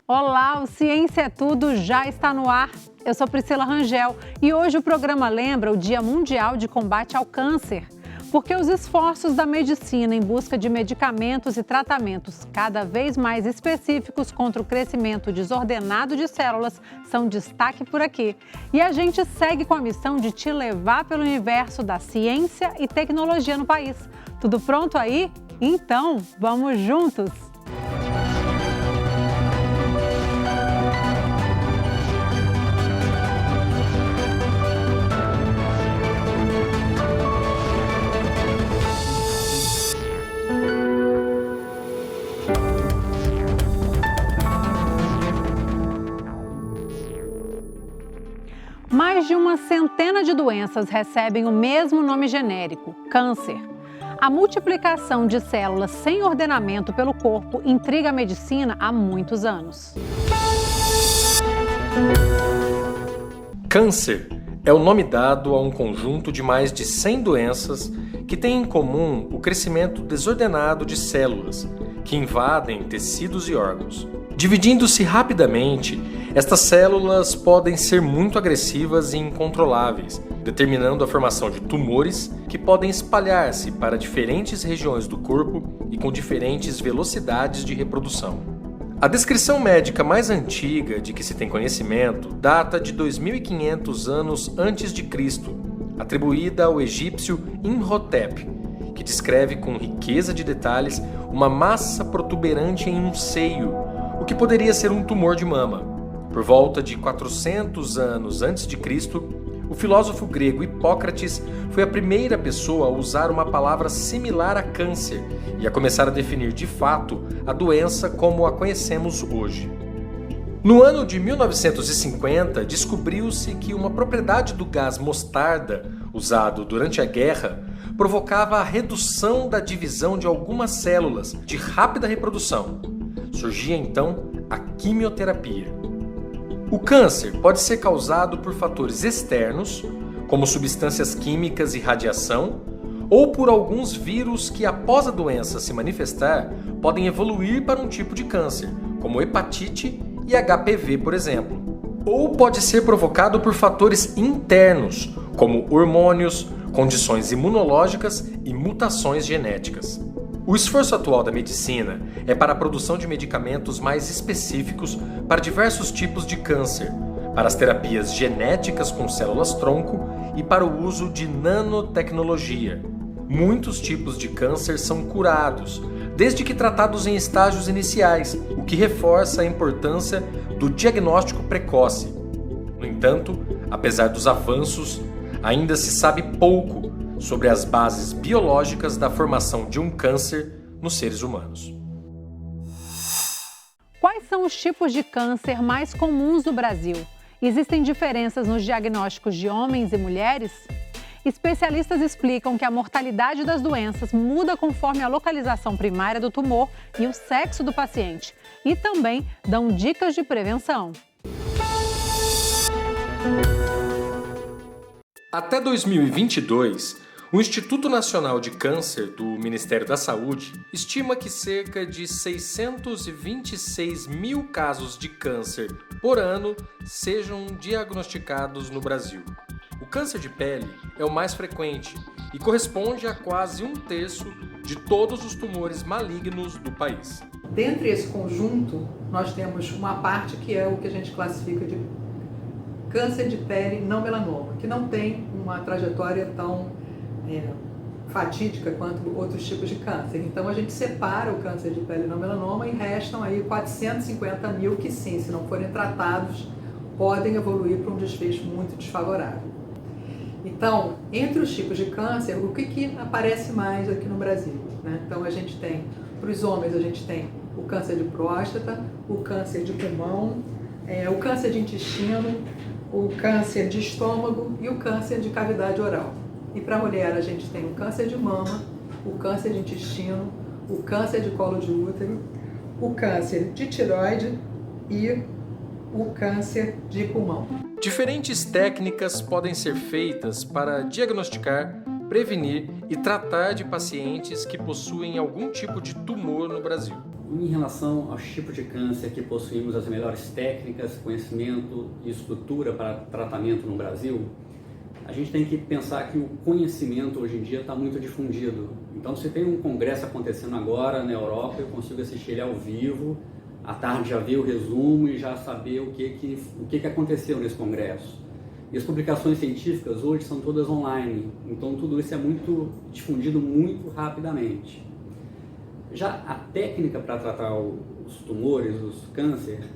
Olá, o Ciência é Tudo já está no ar. Eu sou Priscila Rangel e hoje o programa lembra o Dia Mundial de Combate ao Câncer. Porque os esforços da medicina em busca de medicamentos e tratamentos cada vez mais específicos contra o crescimento desordenado de células são destaque por aqui. E a gente segue com a missão de te levar pelo universo da ciência e tecnologia no país. Tudo pronto aí? Então, vamos juntos! Mais de uma centena de doenças recebem o mesmo nome genérico, câncer. A multiplicação de células sem ordenamento pelo corpo intriga a medicina há muitos anos. Câncer é o nome dado a um conjunto de mais de 100 doenças que têm em comum o crescimento desordenado de células que invadem tecidos e órgãos. Dividindo-se rapidamente, estas células podem ser muito agressivas e incontroláveis, determinando a formação de tumores que podem espalhar-se para diferentes regiões do corpo e com diferentes velocidades de reprodução. A descrição médica mais antiga de que se tem conhecimento data de 2500 anos antes de Cristo, atribuída ao egípcio Imhotep, que descreve com riqueza de detalhes uma massa protuberante em um seio, o que poderia ser um tumor de mama. Por volta de 400 anos antes de Cristo, o filósofo grego Hipócrates foi a primeira pessoa a usar uma palavra similar a câncer e a começar a definir de fato a doença como a conhecemos hoje. No ano de 1950, descobriu-se que uma propriedade do gás mostarda, usado durante a guerra, provocava a redução da divisão de algumas células de rápida reprodução. Surgia então a quimioterapia. O câncer pode ser causado por fatores externos, como substâncias químicas e radiação, ou por alguns vírus que, após a doença se manifestar, podem evoluir para um tipo de câncer, como hepatite e HPV, por exemplo. Ou pode ser provocado por fatores internos, como hormônios, condições imunológicas e mutações genéticas. O esforço atual da medicina é para a produção de medicamentos mais específicos para diversos tipos de câncer, para as terapias genéticas com células-tronco e para o uso de nanotecnologia. Muitos tipos de câncer são curados, desde que tratados em estágios iniciais, o que reforça a importância do diagnóstico precoce. No entanto, apesar dos avanços, ainda se sabe pouco sobre as bases biológicas da formação de um câncer nos seres humanos. Quais são os tipos de câncer mais comuns no Brasil? Existem diferenças nos diagnósticos de homens e mulheres? Especialistas explicam que a mortalidade das doenças muda conforme a localização primária do tumor e o sexo do paciente. E também dão dicas de prevenção. Até 2022, o Instituto Nacional de Câncer do Ministério da Saúde estima que cerca de 626 mil casos de câncer por ano sejam diagnosticados no Brasil. O câncer de pele é o mais frequente e corresponde a quase 1/3 de todos os tumores malignos do país. Dentre esse conjunto, nós temos uma parte que é o que a gente classifica de câncer de pele não melanoma, que não tem uma trajetória tão fatídica quanto outros tipos de câncer. Então a gente separa o câncer de pele não melanoma e restam aí 450 mil que sim, se não forem tratados, podem evoluir para um desfecho muito desfavorável. Então, entre os tipos de câncer, o que aparece mais aqui no Brasil? Né? Então a gente tem, para os homens, a gente tem o câncer de próstata, o câncer de pulmão, o câncer de intestino, o câncer de estômago e o câncer de cavidade oral. E para a mulher a gente tem o câncer de mama, o câncer de intestino, o câncer de colo de útero, o câncer de tireoide e o câncer de pulmão. Diferentes técnicas podem ser feitas para diagnosticar, prevenir e tratar de pacientes que possuem algum tipo de tumor no Brasil. Em relação aos tipos de câncer que possuímos as melhores técnicas, conhecimento e estrutura para tratamento no Brasil, a gente tem que pensar que o conhecimento hoje em dia está muito difundido. Então, se tem um congresso acontecendo agora na Europa, eu consigo assistir ele ao vivo, à tarde já ver o resumo e já saber o que aconteceu nesse congresso. E as publicações científicas hoje são todas online, então tudo isso é muito difundido muito rapidamente. Já a técnica para tratar os tumores, os cânceres,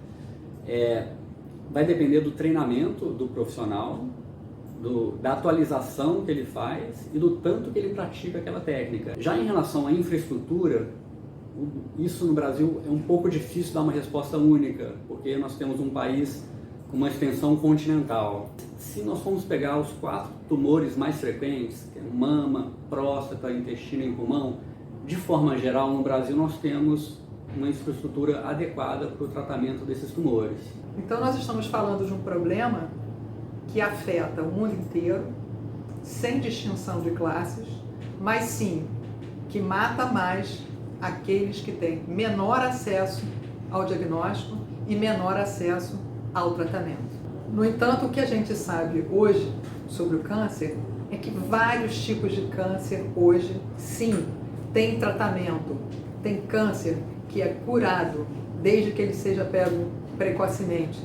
vai depender do treinamento do profissional, da atualização que ele faz e do tanto que ele pratica aquela técnica. Já em relação à infraestrutura, isso no Brasil é um pouco difícil dar uma resposta única, porque nós temos um país com uma extensão continental. Se nós formos pegar os 4 tumores mais frequentes, que é mama, próstata, intestino e pulmão, de forma geral no Brasil nós temos uma infraestrutura adequada para o tratamento desses tumores. Então nós estamos falando de um problema que afeta o mundo inteiro, sem distinção de classes, mas sim que mata mais aqueles que têm menor acesso ao diagnóstico e menor acesso ao tratamento. No entanto, o que a gente sabe hoje sobre o câncer é que vários tipos de câncer hoje, sim, tem tratamento. Tem câncer que é curado desde que ele seja pego precocemente.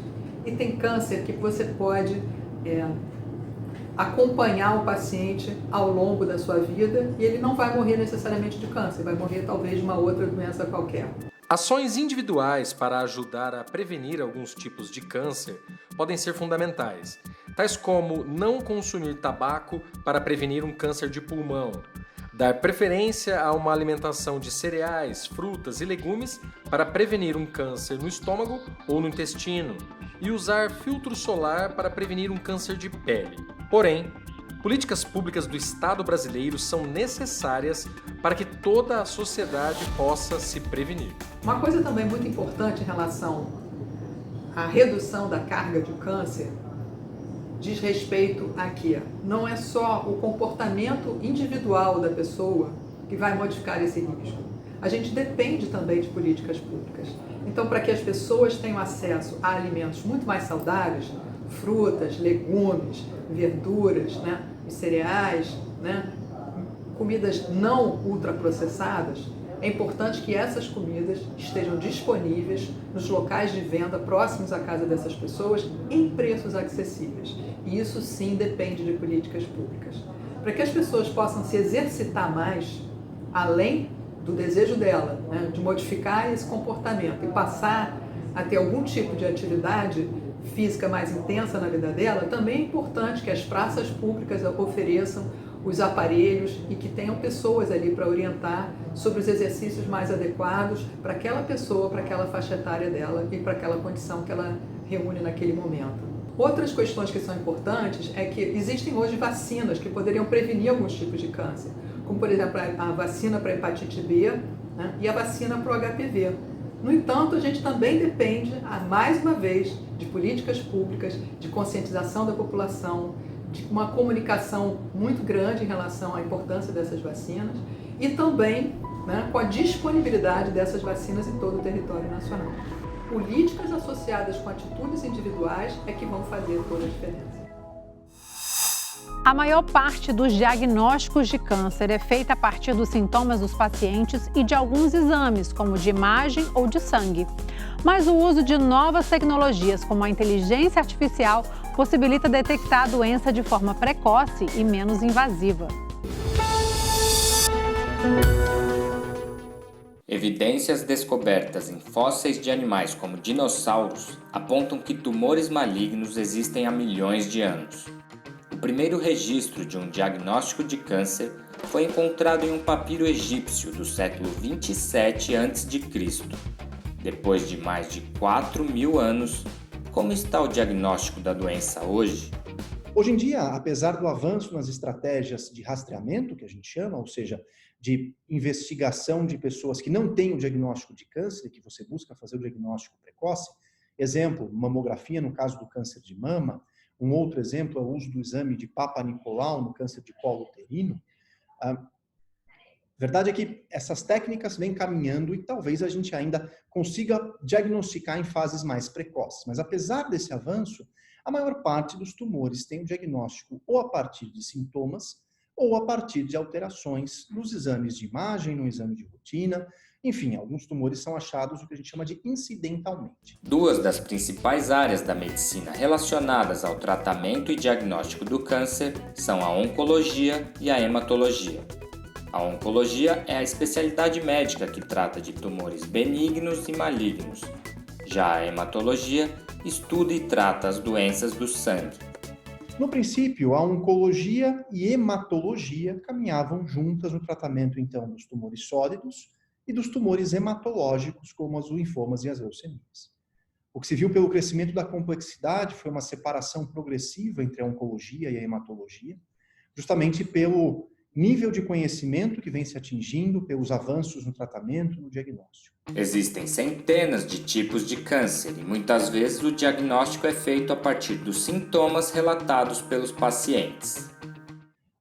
E tem câncer que você pode acompanhar o paciente ao longo da sua vida e ele não vai morrer necessariamente de câncer, vai morrer talvez de uma outra doença qualquer. Ações individuais para ajudar a prevenir alguns tipos de câncer podem ser fundamentais, tais como não consumir tabaco para prevenir um câncer de pulmão, dar preferência a uma alimentação de cereais, frutas e legumes para prevenir um câncer no estômago ou no intestino e usar filtro solar para prevenir um câncer de pele. Porém, políticas públicas do Estado brasileiro são necessárias para que toda a sociedade possa se prevenir. Uma coisa também muito importante em relação à redução da carga de câncer diz respeito a que não é só o comportamento individual da pessoa que vai modificar esse risco. A gente depende também de políticas públicas. Então, para que as pessoas tenham acesso a alimentos muito mais saudáveis, frutas, legumes, verduras, cereais, comidas não ultraprocessadas, é importante que essas comidas estejam disponíveis nos locais de venda próximos à casa dessas pessoas em preços acessíveis. E isso sim depende de políticas públicas. Para que as pessoas possam se exercitar mais, além do desejo dela, de modificar esse comportamento e passar a ter algum tipo de atividade física mais intensa na vida dela, também é importante que as praças públicas ofereçam os aparelhos e que tenham pessoas ali para orientar sobre os exercícios mais adequados para aquela pessoa, para aquela faixa etária dela e para aquela condição que ela reúne naquele momento. Outras questões que são importantes é que existem hoje vacinas que poderiam prevenir alguns tipos de câncer, como por exemplo a vacina para a hepatite B, e a vacina para o HPV. No entanto, a gente também depende, mais uma vez, de políticas públicas, de conscientização da população, de uma comunicação muito grande em relação à importância dessas vacinas e também com a disponibilidade dessas vacinas em todo o território nacional. Políticas associadas com atitudes individuais é que vão fazer toda a diferença. A maior parte dos diagnósticos de câncer é feita a partir dos sintomas dos pacientes e de alguns exames, como de imagem ou de sangue. Mas o uso de novas tecnologias, como a inteligência artificial, possibilita detectar a doença de forma precoce e menos invasiva. Evidências descobertas em fósseis de animais como dinossauros apontam que tumores malignos existem há milhões de anos. O primeiro registro de um diagnóstico de câncer foi encontrado em um papiro egípcio do século 27 a.C. Depois de mais de 4.000 anos, como está o diagnóstico da doença hoje? Hoje em dia, apesar do avanço nas estratégias de rastreamento, que a gente chama, ou seja, de investigação de pessoas que não têm o diagnóstico de câncer, que você busca fazer o diagnóstico precoce, exemplo, mamografia no caso do câncer de mama, um outro exemplo é o uso do exame de Papa Nicolau no câncer de colo uterino. A verdade é que essas técnicas vêm caminhando e talvez a gente ainda consiga diagnosticar em fases mais precoces. Mas apesar desse avanço, a maior parte dos tumores tem o diagnóstico ou a partir de sintomas ou a partir de alterações nos exames de imagem, no exame de rotina. Enfim, alguns tumores são achados o que a gente chama de incidentalmente. Duas das principais áreas da medicina relacionadas ao tratamento e diagnóstico do câncer são a oncologia e a hematologia. A oncologia é a especialidade médica que trata de tumores benignos e malignos. Já a hematologia estuda e trata as doenças do sangue. No princípio, a oncologia e hematologia caminhavam juntas no tratamento, então, dos tumores sólidos e dos tumores hematológicos, como os linfomas e as leucemias. O que se viu pelo crescimento da complexidade foi uma separação progressiva entre a oncologia e a hematologia, justamente pelo nível de conhecimento que vem se atingindo, pelos avanços no tratamento, no diagnóstico. Existem centenas de tipos de câncer e muitas vezes o diagnóstico é feito a partir dos sintomas relatados pelos pacientes.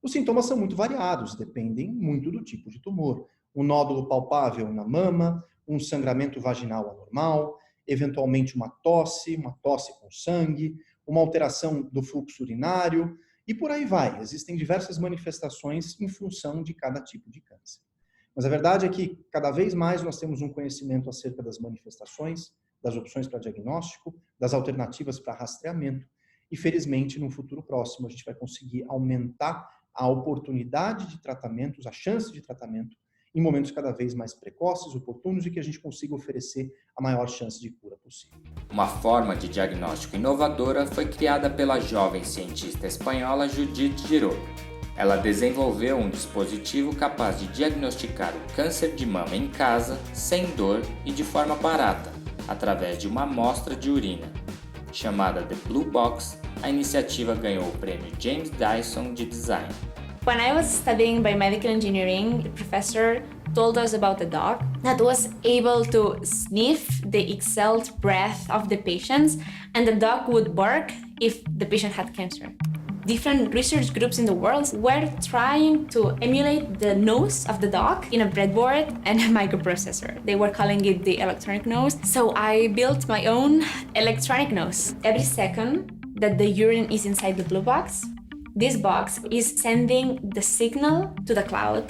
Os sintomas são muito variados, dependem muito do tipo de tumor. Um nódulo palpável na mama, um sangramento vaginal anormal, eventualmente uma tosse com sangue, uma alteração do fluxo urinário e por aí vai. Existem diversas manifestações em função de cada tipo de câncer. Mas a verdade é que cada vez mais nós temos um conhecimento acerca das manifestações, das opções para diagnóstico, das alternativas para rastreamento e felizmente no futuro próximo a gente vai conseguir aumentar a oportunidade de tratamentos, a chance de tratamento em momentos cada vez mais precoces, oportunos e que a gente consiga oferecer a maior chance de cura possível. Uma forma de diagnóstico inovadora foi criada pela jovem cientista espanhola Judith Giró. Ela desenvolveu um dispositivo capaz de diagnosticar o câncer de mama em casa, sem dor e de forma barata, através de uma amostra de urina. Chamada The Blue Box, a iniciativa ganhou o prêmio James Dyson de Design. When I was studying biomedical engineering, the professor told us about a dog that was able to sniff the exhaled breath of the patients, and the dog would bark if the patient had cancer. Different research groups in the world were trying to emulate the nose of the dog in a breadboard and a microprocessor. They were calling it the electronic nose. So I built my own electronic nose. Every second that the urine is inside the blue box, this box is sending the signal to the cloud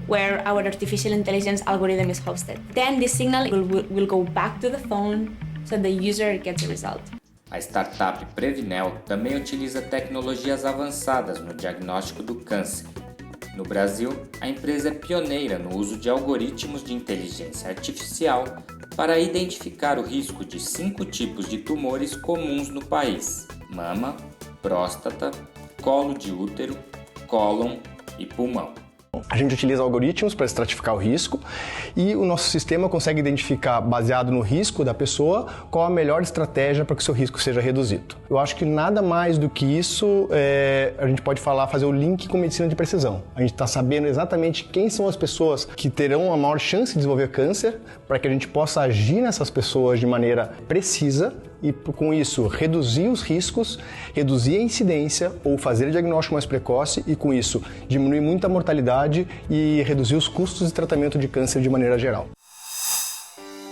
where our artificial intelligence algorithm is hosted. Then this signal will go back to the phone so the user gets the result. A startup Previnel também utiliza tecnologias avançadas no diagnóstico do câncer. No Brasil, a empresa é pioneira no uso de algoritmos de inteligência artificial para identificar o risco de 5 tipos de tumores comuns no país: mama, próstata, colo de útero, cólon e pulmão. A gente utiliza algoritmos para estratificar o risco e o nosso sistema consegue identificar, baseado no risco da pessoa, qual a melhor estratégia para que o seu risco seja reduzido. Eu acho que nada mais do que isso a gente pode fazer o link com medicina de precisão. A gente está sabendo exatamente quem são as pessoas que terão a maior chance de desenvolver câncer para que a gente possa agir nessas pessoas de maneira precisa e, com isso, reduzir os riscos, reduzir a incidência ou fazer o diagnóstico mais precoce e, com isso, diminuir muito a mortalidade e reduzir os custos de tratamento de câncer de maneira geral.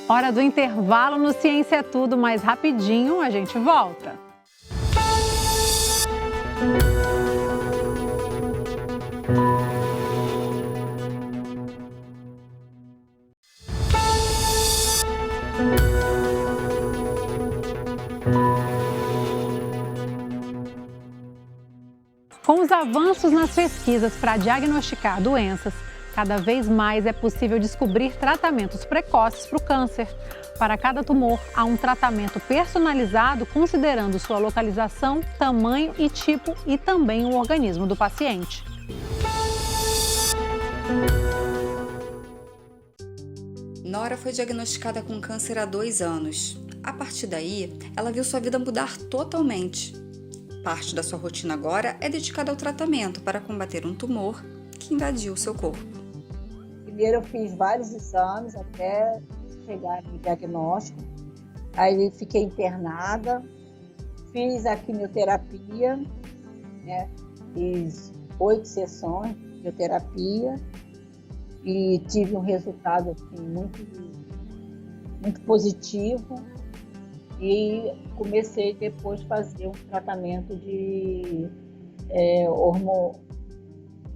Hora do intervalo no Ciência é Tudo, mas rapidinho a gente volta. Com os avanços nas pesquisas para diagnosticar doenças, cada vez mais é possível descobrir tratamentos precoces para o câncer. Para cada tumor, há um tratamento personalizado considerando sua localização, tamanho e tipo e também o organismo do paciente. Nora foi diagnosticada com câncer há 2 anos. A partir daí, ela viu sua vida mudar totalmente. Parte da sua rotina agora é dedicada ao tratamento para combater um tumor que invadiu o seu corpo. Primeiro eu fiz vários exames até chegar no diagnóstico. Aí fiquei internada, fiz a quimioterapia, fiz 8 sessões de quimioterapia e tive um resultado assim, muito positivo, e comecei depois a fazer um tratamento de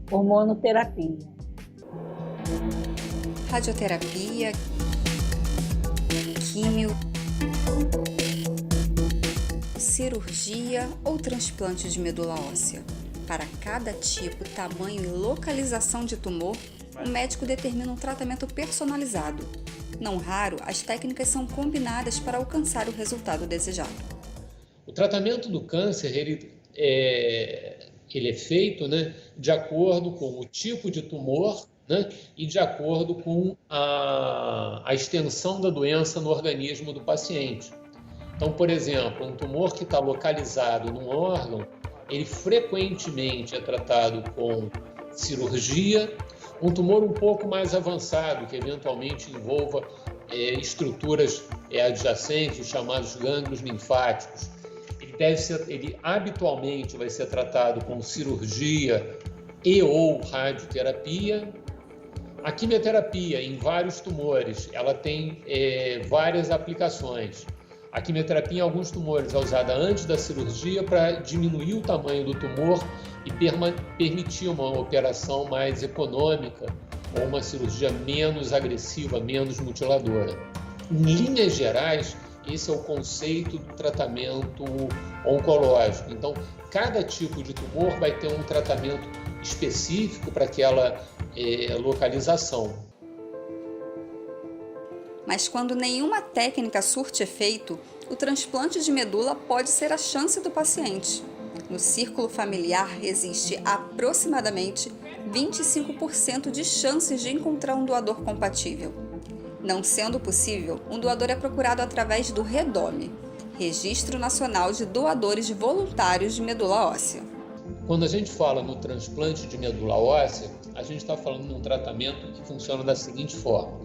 hormonoterapia. Radioterapia, químio, cirurgia ou transplante de medula óssea. Para cada tipo, tamanho e localização de tumor, o médico determina um tratamento personalizado. Não raro, as técnicas são combinadas para alcançar o resultado desejado. O tratamento do câncer ele é feito, né, de acordo com o tipo de tumor, né, e de acordo com a extensão da doença no organismo do paciente. Então, por exemplo, um tumor que está localizado num órgão, ele frequentemente é tratado com cirurgia. Um tumor um pouco mais avançado, que eventualmente envolva estruturas adjacentes, chamados gânglios linfáticos, ele habitualmente vai ser tratado com cirurgia e ou radioterapia. A quimioterapia em vários tumores, ela tem várias aplicações. A quimioterapia em alguns tumores é usada antes da cirurgia para diminuir o tamanho do tumor e permitir uma operação mais econômica ou uma cirurgia menos agressiva, menos mutiladora. Em linhas gerais, esse é o conceito do tratamento oncológico. Então, cada tipo de tumor vai ter um tratamento específico para aquela localização. Mas quando nenhuma técnica surte efeito, o transplante de medula pode ser a chance do paciente. No círculo familiar existe aproximadamente 25% de chances de encontrar um doador compatível. Não sendo possível, um doador é procurado através do REDOME, Registro Nacional de Doadores Voluntários de Medula Óssea. Quando a gente fala no transplante de medula óssea, a gente está falando de um tratamento que funciona da seguinte forma.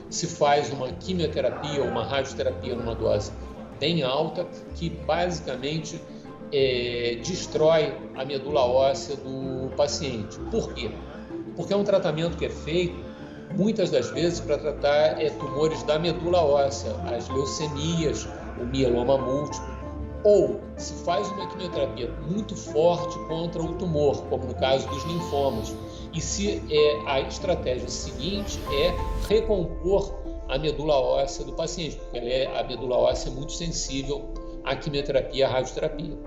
Se faz uma quimioterapia ou uma radioterapia numa dose bem alta, que basicamente destrói a medula óssea do paciente. Por quê? Porque é um tratamento que é feito muitas das vezes para tratar tumores da medula óssea, as leucemias, o mieloma múltiplo, ou se faz uma quimioterapia muito forte contra o tumor, como no caso dos linfomas, e se a estratégia seguinte é recompor a medula óssea do paciente, porque a medula óssea é muito sensível à quimioterapia e à radioterapia.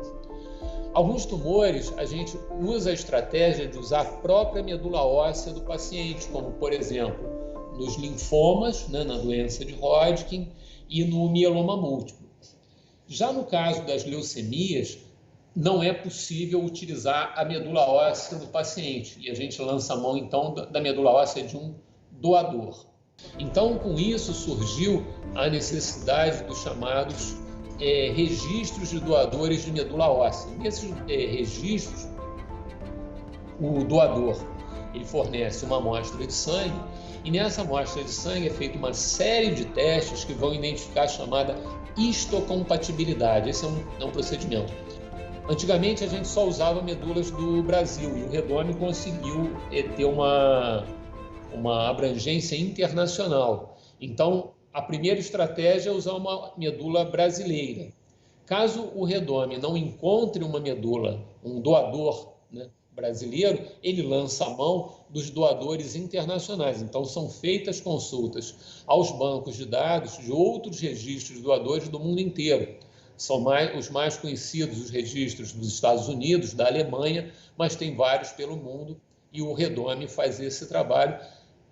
Alguns tumores, a gente usa a estratégia de usar a própria medula óssea do paciente, como, por exemplo, nos linfomas, né, na doença de Hodgkin, e no mieloma múltiplo. Já no caso das leucemias, não é possível utilizar a medula óssea do paciente, e a gente lança a mão, então, da medula óssea de um doador. Então, com isso, surgiu a necessidade dos chamados registros de doadores de medula óssea. Nesses registros, o doador ele fornece uma amostra de sangue e nessa amostra de sangue é feita uma série de testes que vão identificar a chamada histocompatibilidade. Esse é um procedimento. Antigamente, a gente só usava medulas do Brasil e o REDOME conseguiu ter uma abrangência internacional. Então, a primeira estratégia é usar uma medula brasileira. Caso o REDOME não encontre uma medula, um doador, né, brasileiro, ele lança a mão dos doadores internacionais. Então, são feitas consultas aos bancos de dados de outros registros de doadores do mundo inteiro. São os mais conhecidos, os registros dos Estados Unidos, da Alemanha, mas tem vários pelo mundo e o REDOME faz esse trabalho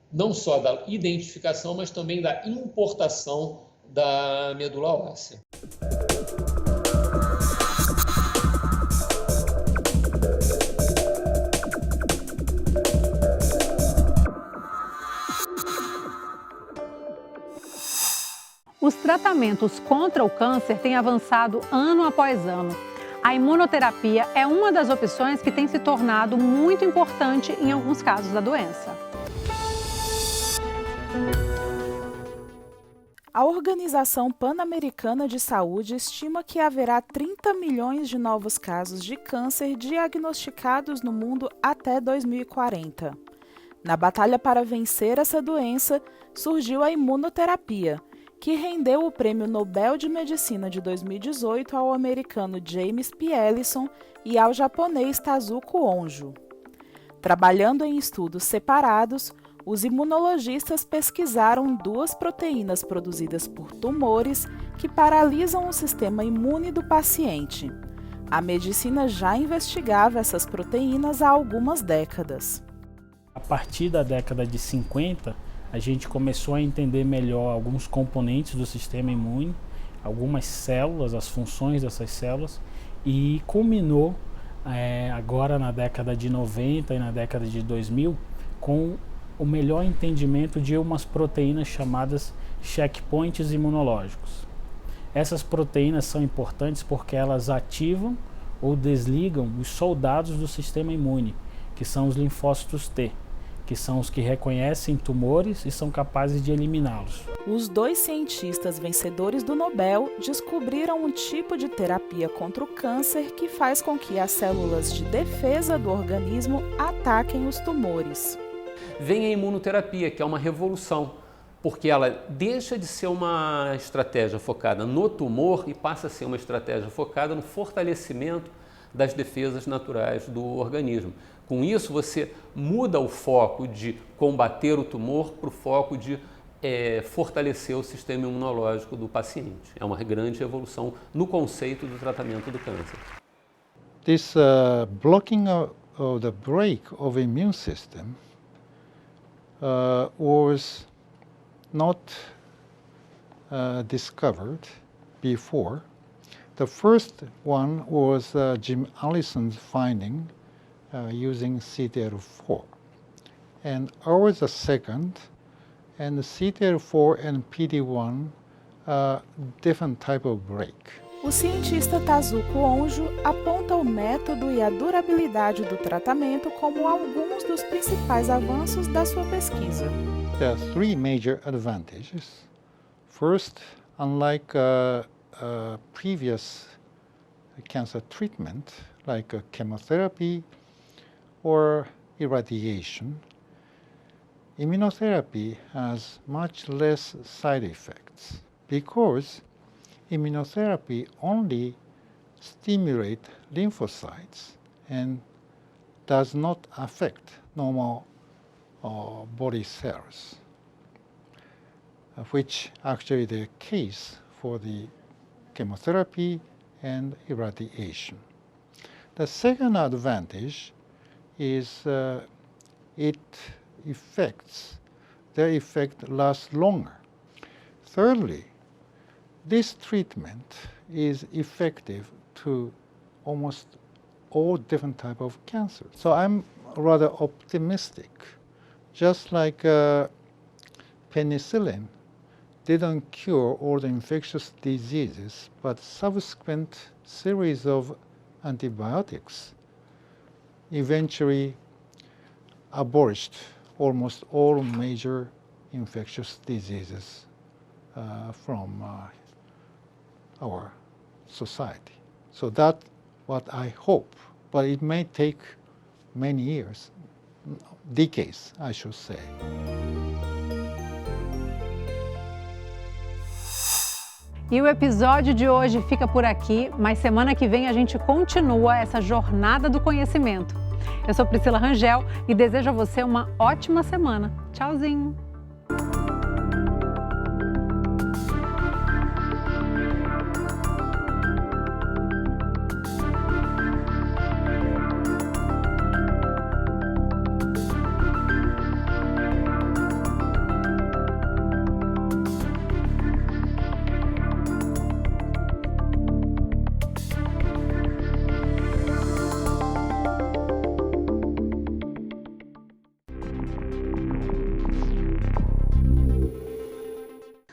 não só da identificação, mas também da importação da medula óssea. Os tratamentos contra o câncer têm avançado ano após ano. A imunoterapia é uma das opções que tem se tornado muito importante em alguns casos da doença. A Organização Pan-Americana de Saúde estima que haverá 30 milhões de novos casos de câncer diagnosticados no mundo até 2040. Na batalha para vencer essa doença, surgiu a imunoterapia, que rendeu o Prêmio Nobel de Medicina de 2018 ao americano James P. Ellison e ao japonês Kazuko Honjo. Trabalhando em estudos separados, os imunologistas pesquisaram duas proteínas produzidas por tumores que paralisam o sistema imune do paciente. A medicina já investigava essas proteínas há algumas décadas. A partir da década de 50, a gente começou a entender melhor alguns componentes do sistema imune, algumas células, as funções dessas células, e culminou agora na década de 90 e na década de 2000 com o melhor entendimento de umas proteínas chamadas checkpoints imunológicos. Essas proteínas são importantes porque elas ativam ou desligam os soldados do sistema imune, que são os linfócitos T, que são os que reconhecem tumores e são capazes de eliminá-los. Os dois cientistas vencedores do Nobel descobriram um tipo de terapia contra o câncer que faz com que as células de defesa do organismo ataquem os tumores. Vem a imunoterapia, que é uma revolução, porque ela deixa de ser uma estratégia focada no tumor e passa a ser uma estratégia focada no fortalecimento das defesas naturais do organismo. Com isso, você muda o foco de combater o tumor para o foco de fortalecer o sistema imunológico do paciente. É uma grande evolução no conceito do tratamento do câncer. This blocking of the brake of immune system was not discovered before. The first one was Jim Allison's finding using CTLA-4, and ours the second, and the CTLA-4 and PD-1 different type of brake. O cientista Kazuko Honjo aponta o método e a durabilidade do tratamento como alguns dos principais avanços da sua pesquisa. There are three major advantages. First, unlike previous cancer treatment, like chemotherapy or irradiation, immunotherapy has much less side effects because immunotherapy only stimulates lymphocytes and does not affect normal body cells, which actually the case for the chemotherapy and irradiation. The second advantage is their effect lasts longer. Thirdly, this treatment is effective to almost all different types of cancer. So I'm rather optimistic. Just like penicillin didn't cure all the infectious diseases, but subsequent series of antibiotics eventually abolished almost all major infectious diseases from our society. So that's what I hope, but it may take many years, decades, I should say. E o episódio de hoje fica por aqui, mas semana que vem a gente continua essa jornada do conhecimento. Eu sou Priscila Rangel e desejo a você uma ótima semana. Tchauzinho!